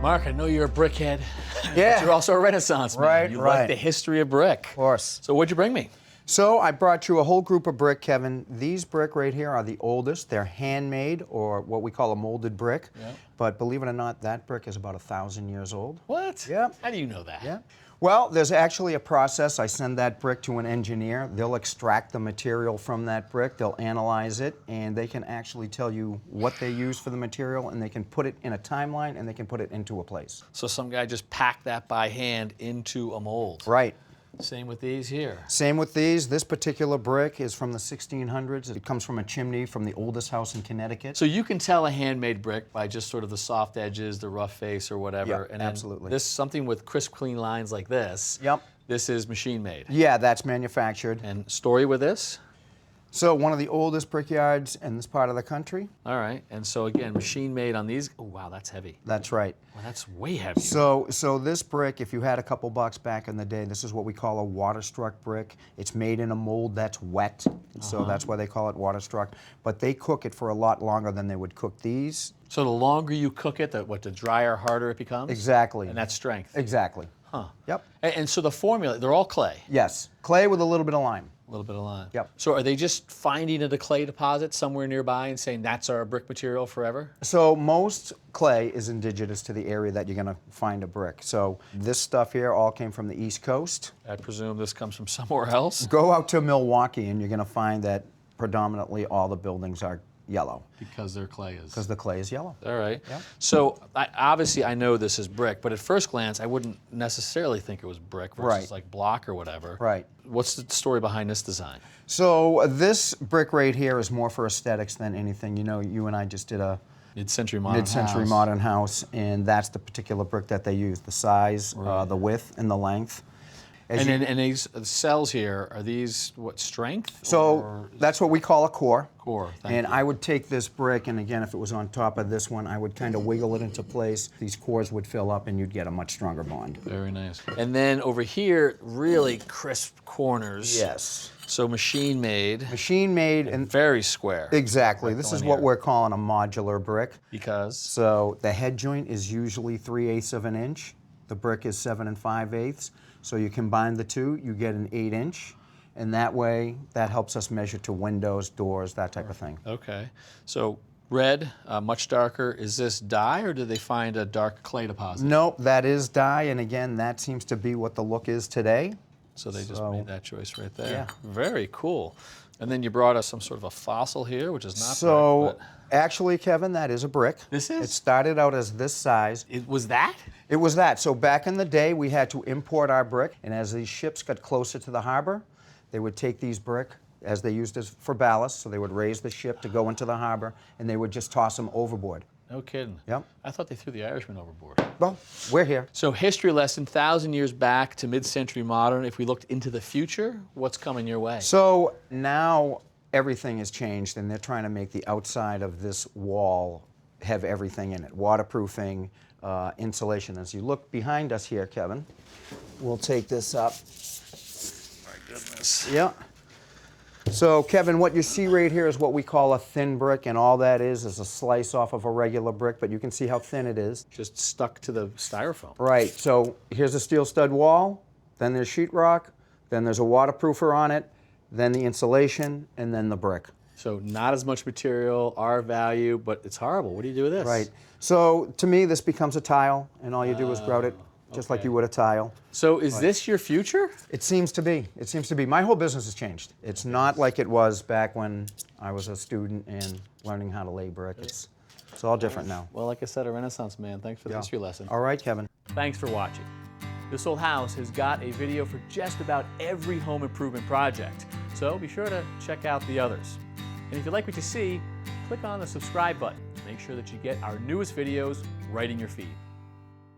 Mark, I know you're a brickhead, Yeah. but you're also a Renaissance man. Right, You right. like the history of brick. Of course. So what'd you bring me? So I brought you a whole group of brick, Kevin. These brick right here are the oldest. They're handmade, or what we call a molded brick. Yep. But believe it or not, that brick is about 1,000 years old. What? Yeah. How do you know that? Yeah. Well, there's actually a process. I send that brick to an engineer. They'll extract the material from that brick. They'll analyze it, and they can actually tell you what they use for the material, and they can put it in a timeline, and they can put it into a place. So some guy just packed that by hand into a mold. Right. Same with these here. Same with these. This particular brick is from the 1600s. It comes from a chimney from the oldest house in Connecticut. So you can tell a handmade brick by just sort of the soft edges, the rough face or whatever. Yeah, and absolutely. This something with crisp, clean lines like this. Yep. This is machine made. Yeah, that's manufactured. And story with this? So one of the oldest brickyards in this part of the country. All right. And so again, machine made on these. Oh wow, that's heavy. That's right. Well, that's way heavy. So this brick, if you had a couple bucks back in the day, this is what we call a water-struck brick. It's made in a mold that's wet, so that's why they call it water-struck. But they cook it for a lot longer than they would cook these. So the longer you cook it, the drier, harder it becomes? Exactly. And that's strength. Exactly. Huh. Yep. And so the formula, they're all clay? Yes. Clay with a little bit of lime. A little bit of lime. Yep. So are they just finding a clay deposit somewhere nearby and saying that's our brick material forever? So most clay is indigenous to the area that you're going to find a brick. So this stuff here all came from the East Coast. I presume this comes from somewhere else? Go out to Milwaukee and you're going to find that predominantly all the buildings are yellow. Because their clay is. Because the clay is yellow. All right. Yeah. So obviously I know this is brick, but at first glance I wouldn't necessarily think it was brick versus Right. like block or whatever. Right. What's the story behind this design? So this brick right here is more for aesthetics than anything. You know, you and I just did a Mid-century modern mid-century house. modern house, and that's the particular brick that they use, the size, the width, and the length. As you- And these cells here, are these what, strength? So or that's what we call a core. core? Thank And you. I would take this brick, and again, if it was on top of this one, I would kind of wiggle it into place. These cores would fill up, and you'd get a much stronger bond. Very nice. And then over here, really crisp corners. Yes. So machine made. Machine made, and Very square. exactly. This is what we're calling a modular brick. Because? So the head joint is usually 3/8 of an inch. The brick is 7 5/8. So you combine the two, you get an 8-inch. And that way, that helps us measure to windows, doors, that type of thing. Okay. So red, much darker. Is this dye or did they find a dark clay deposit? Nope, that is dye, and again, that seems to be what the look is today. So they just made that choice right there. Yeah. Very cool. And then you brought us some sort of a fossil here, which is not So brick, actually, Kevin, that is a brick. This is? It started out as this size. but was that? It was that. So back in the day, we had to import our brick, and as these ships got closer to the harbor, they would take these brick as they used as for ballast, so they would raise the ship to go into the harbor, and they would just toss them overboard. No kidding. Yep. I thought they threw the Irishman overboard. Well, we're here. So history lesson, 1,000 years back to mid-century modern. If we looked into the future, what's coming your way? So now everything has changed, and they're trying to make the outside of this wall have everything in it. Waterproofing, insulation. As you look behind us here, Kevin, we'll take this up. My goodness. Yeah. So, Kevin, what you see right here is what we call a thin brick, and all that is a slice off of a regular brick, but you can see how thin it is. Just stuck to the styrofoam. Right, so here's a steel stud wall, then there's sheetrock, then there's a waterproofer on it, then the insulation, and then the brick. So not as much material, R value, but it's horrible. What do you do with this? Right. So, to me, this becomes a tile, and all you do is grout it just like okay. you would a tile. So is this your future? It seems to be. It seems to be. My whole business has changed. It's not like it was back when I was a student and learning how to lay brick. It's all different now. Well, like I said, a Renaissance man. Thanks for the history lesson. All right, Kevin. Thanks for watching. This Old House has got a video for just about every home improvement project, so be sure to check out the others. And if you like what you see, click on the subscribe button. Make sure that you get our newest videos right in your feed.